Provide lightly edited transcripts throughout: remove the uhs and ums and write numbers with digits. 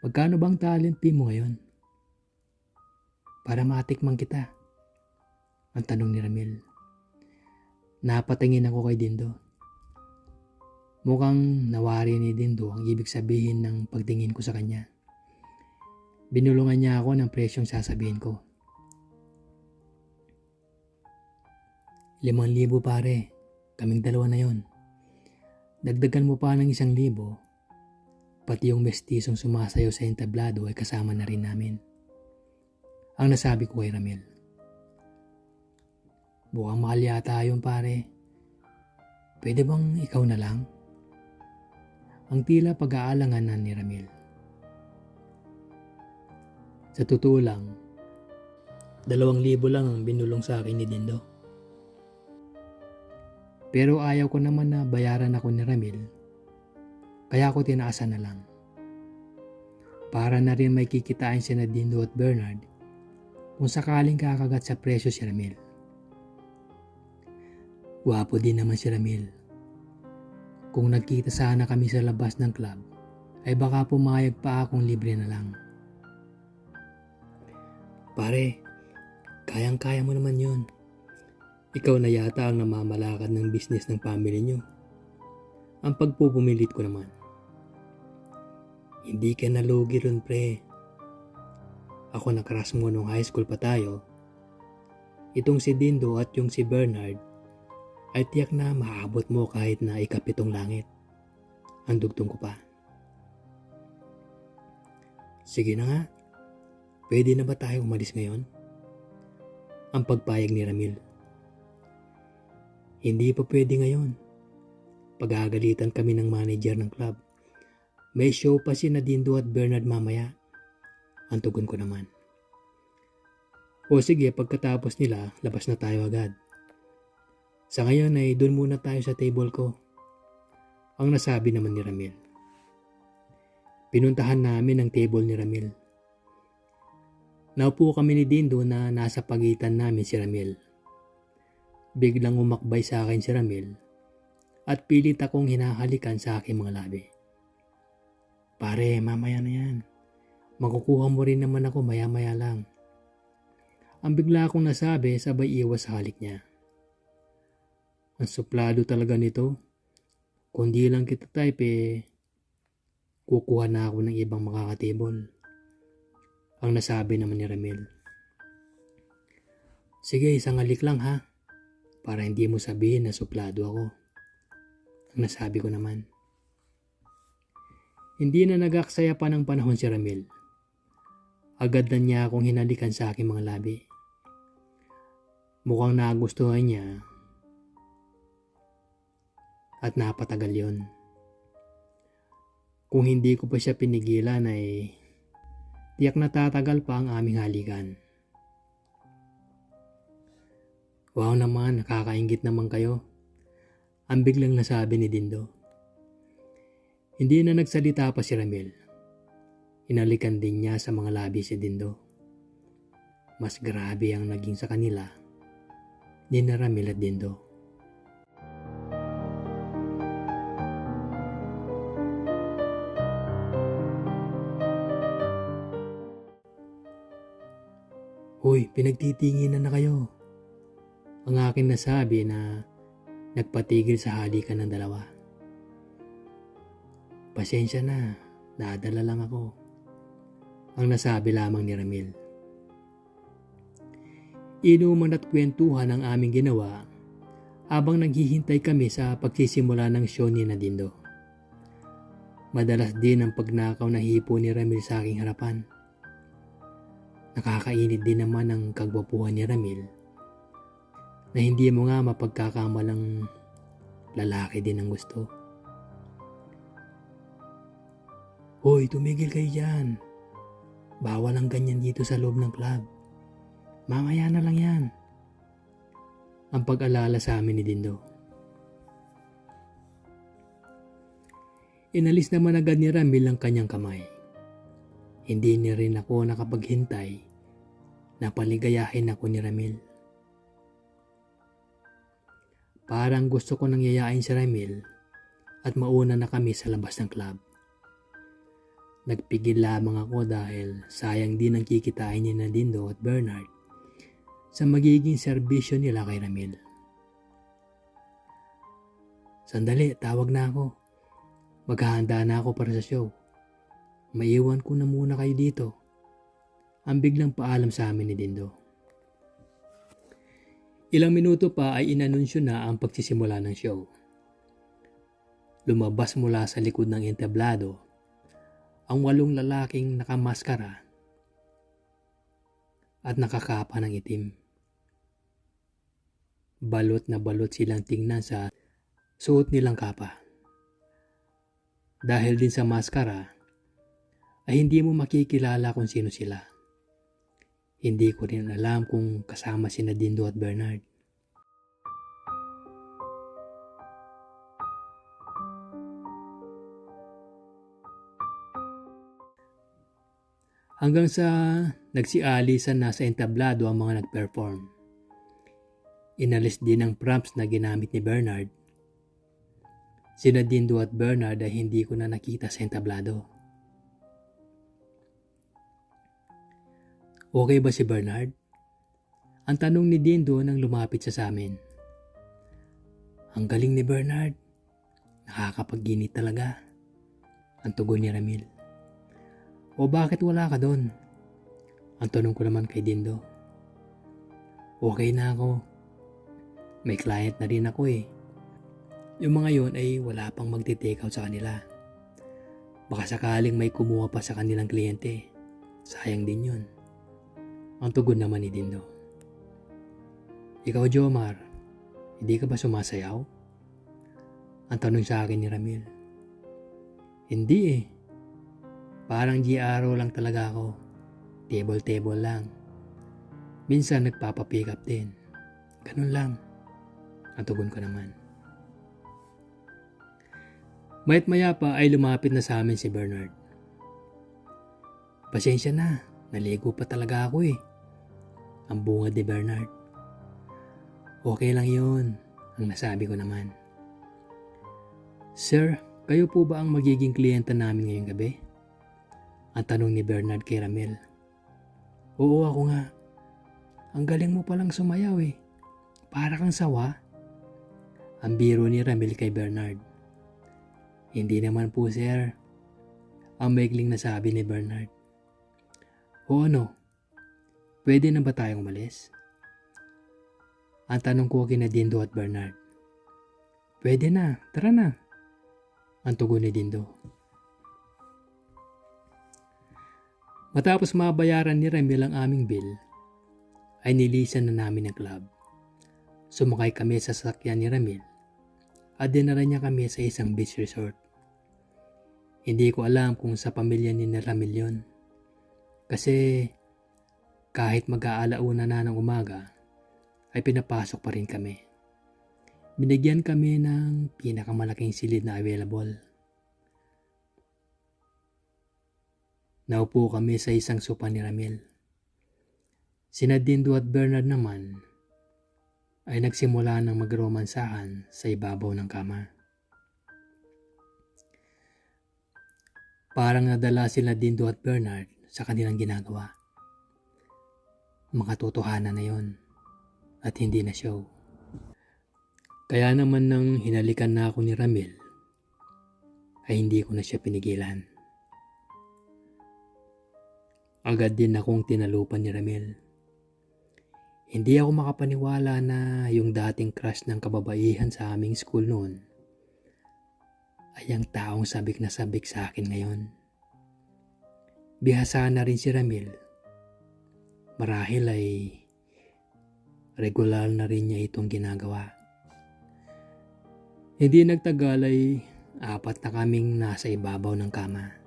Magkano bang talent fee mo ngayon? Para matikman kita, ang tanong ni Ramil. Napatingin ako kay Dindo. Mukhang nawari ni Dindo ang ibig sabihin ng pagtingin ko sa kanya. Binulungan niya ako ng presyong sasabihin ko. 5,000 pare, kaming dalawa na yon. Dagdagan mo pa ng 1,000, pati yung mestisong sumasayaw sa entablado ay kasama na rin namin. Ang nasabi ko kay Ramil. Mukhang mahal yata yun pare. Pwede bang ikaw na lang? Ang tila pag-aalanganan ni Ramil. Sa totoo lang, 2,000 lang ang binulong sa akin ni Dindo. Pero ayaw ko naman na bayaran ako ni Ramil, kaya ako tinaasan na lang. Para na rin may kikitain sina Dindo at Bernard kung sakaling kakagat sa presyo si Ramil. Gwapo din naman si Ramil. Kung nagkita sana kami sa labas ng club, ay baka pumayag pa akong libre na lang. Pare, kayang-kaya mo naman yun. Ikaw na yata ang namamalakad ng business ng family nyo. Ang pagpupumilit ko naman. Hindi ka nalugi ron pre. Ako na crush mo nung high school pa tayo. Itong si Dindo at yung si Bernard ay tiyak na maabot mo kahit na ikapitong langit. Ang dugtong ko pa. Sige na nga. Pwede na ba tayo umalis ngayon? Ang pagpayag ni Ramil. Hindi pa pwede ngayon. Pag-aagalitan kami ng manager ng club. May show pa si Dindo at Bernard mamaya. Ang tugon ko naman. O sige, pagkatapos nila, labas na tayo agad. Sa ngayon ay doon muna tayo sa table ko. Ang nasabi naman ni Ramil. Pinuntahan namin ang table ni Ramil. Naupo kami ni Dindo na nasa pagitan namin si Ramil. Biglang umakbay sa akin si Ramil at pilit akong hinahalikan sa aking mga labi. Pare, mamaya na yan. Makukuha mo rin naman ako maya-maya lang. Ang bigla akong nasabi sabay iwas sa halik niya. Ang suplado talaga nito. Kung di lang kita type kukuha na ako ng ibang makakatable. Ang nasabi naman ni Ramil. Sige, isang halik lang ha. Para hindi mo sabihin na suplado ako. Ang nasabi ko naman. Hindi na nag-aksaya pa ng panahon si Ramil. Agad na niya akong hinalikan sa aking mga labi. Mukhang nagustuhan niya at napatagal yon. Kung hindi ko pa siya pinigilan ay tiyak na tatagal pa ang aming halikan. Wow naman, nakakaingit naman kayo. Ang biglang nasabi ni Dindo. Hindi na nagsalita pa si Ramil. Inalikan din niya sa mga labi si Dindo. Mas grabe ang naging sa kanila ni Ramil at Dindo. Hoy, pinagtitinginan na kayo. Ang akin nasabi na nagpatigil sa halikan ng dalawa. Pasensya na, nadala lang ako. Ang nasabi lamang ni Ramil. Inuman at kwentuhan ang aming ginawa habang naghihintay kami sa pagsisimula ng show ni Dindo. Madalas din ang pagnakaw na hipo ni Ramil sa aking harapan. Nakakainit din naman ang kagwapuhan ni Ramil na hindi mo nga mapagkakamalang lalaki din ang gusto. Hoy, tumigil kayo dyan. Bawal ang ganyan dito sa loob ng club. Mamaya na lang yan. Ang pag-alala sa amin ni Dindo. Inalis naman agad ni Ramil ang kanyang kamay. Hindi ni rin ako nakapaghintay na paligayahin ako ni Ramil. Parang gusto ko nang yayain si Ramil at mauna na kami sa labas ng club. Nagpigil lamang ako dahil sayang din ang kikitain ni na Dindo at Bernard sa magiging serbisyo nila kay Ramil. Sandali, tawag na ako. Maghahanda na ako para sa show. Maiwan ko na muna kayo dito. Ang biglang paalam sa amin ni Dindo. Ilang minuto pa ay inanunsyo na ang pagsisimula ng show. Lumabas mula sa likod ng entablado ang 8 lalaking nakamaskara at nakakapa ng itim. Balot na balot silang tingnan sa suot nilang kapa. Dahil din sa maskara, ay hindi mo makikilala kung sino sila. Hindi ko rin alam kung kasama sina Dindo at Bernard. Hanggang sa nagsialisan na sa entablado ang mga nag-perform. Inalis din ang props na ginamit ni Bernard. Sina Dindo at Bernard ay hindi ko na nakita sa entablado. Okay ba si Bernard? Ang tanong ni Dindo nang lumapit siya sa amin. Ang galing ni Bernard. Nakakapagginit talaga. Ang tugon ni Ramil. O bakit wala ka doon? Ang tanong ko naman kay Dindo. Okay na ako. May client na rin ako eh. Yung mga yon ay wala pang magte-take out sa kanila. Baka sakaling may kumuha pa sa kanilang kliyente. Sayang din yun. Ang tugon naman ni Dindo. Ikaw, Jomar, hindi ka ba sumasayaw? Ang tanong sa akin ni Ramil. Hindi eh. Parang GRO lang talaga ako. Table lang. Minsan nagpapapick up din. Ganun lang. Ang tugon ko naman. Mayat maya pa ay lumapit na sa amin si Bernard. Pasensya na. Naligo pa talaga ako eh. Ang bungad ni Bernard. Okay lang yun, ang nasabi ko naman. Sir, kayo po ba ang magiging kliyenta namin ngayong gabi? Ang tanong ni Bernard kay Ramil. Oo, ako nga. Ang galing mo palang sumayaw eh. Para kang sawa. Ang biro ni Ramil kay Bernard. Hindi naman po, sir. Ang maikling nasabi ni Bernard. O ano? Pwede na ba tayong umalis? Ang tanong ko kina Dindo at Bernard. Pwede na, tara na. Ang tugon ni Dindo. Matapos mabayaran ni Ramil ang aming bill, ay nilisan na namin ang club. Sumakay kami sa sasakyan ni Ramil at dinala niya kami sa isang beach resort. Hindi ko alam kung sa pamilya ni Ramil yun. Kasi kahit mag-aalauna na ng umaga, ay pinapasok pa rin kami. Binigyan kami ng pinakamalaking silid na available. Naupo kami sa isang sopa ni Ramil. Sina Dindo at Bernard naman ay nagsimula ng magromansahan sa ibabaw ng kama. Parang nadala sila Dindo at Bernard sa kanilang ginagawa. Makatotohanan na yon at hindi na show. Kaya naman nang hinalikan na ako ni Ramil, ay hindi ko na siya pinigilan. Agad din akong tinalupan ni Ramil. Hindi ako makapaniwala na yung dating crush ng kababaihan sa aming school noon ay ang taong sabik na sabik sa akin ngayon. Bihasa na rin si Ramil. Marahil ay regular na rin niya itong ginagawa. Hindi nagtagal ay 4 na kaming nasa ibabaw ng kama.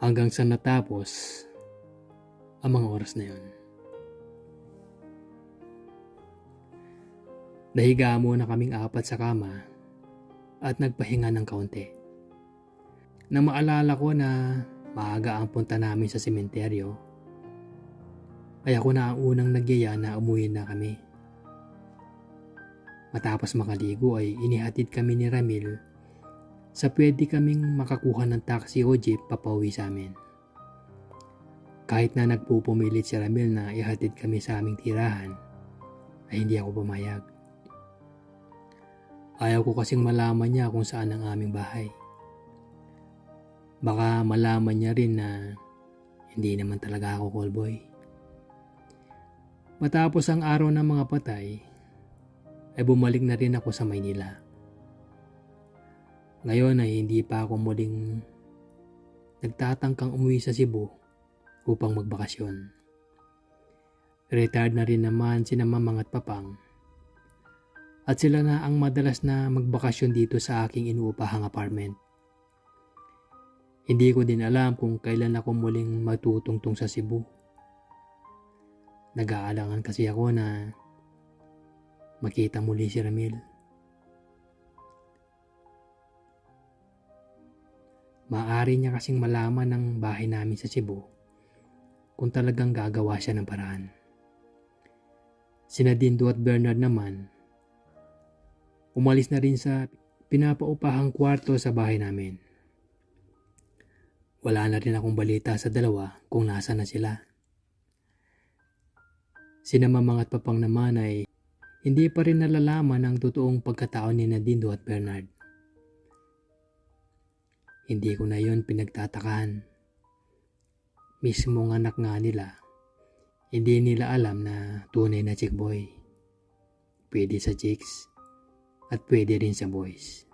Hanggang sa natapos ang mga oras na yun. Nahiga muna kaming 4 sa kama at nagpahinga ng kaunti. Nang maalala ko na maaga ang punta namin sa sementeryo, ay ako na ang unang nagyaya na umuwi na kami. Matapos makaligo ay inihatid kami ni Ramil sa pwede kaming makakuha ng taxi o jeep papauwi sa amin. Kahit na nagpupumilit si Ramil na ihatid kami sa aming tirahan, ay hindi ako pumayag. Ayaw ko kasing malaman niya kung saan ang aming bahay. Baka malaman niya rin na hindi naman talaga ako callboy. Matapos ang araw ng mga patay, ay bumalik na rin ako sa Maynila. Ngayon ay hindi pa ako muling nagtatangkang umuwi sa Cebu upang magbakasyon. Retired na rin naman sina Mamang at Papang at sila na ang madalas na magbakasyon dito sa aking inuupahang apartment. Hindi ko din alam kung kailan ako muling matutungtong sa Cebu. Nag-aalangan kasi ako na makita muli si Ramil. Maaari niya kasing malaman ng bahay namin sa Cebu kung talagang gagawa siya ng paraan. Sina Dindo at Bernard naman, umalis na rin sa pinapaupahang kwarto sa bahay namin. Wala na rin akong balita sa dalawa kung nasa na sila. Sina Mamang at Papang naman ay hindi pa rin nalalaman ang totoong pagkatao ni Dindo at Bernard. Hindi ko na yon pinagtatakahan. Mismong anak nga nila, hindi nila alam na tunay na chick boy. Pwede sa chicks at pwede rin sa boys.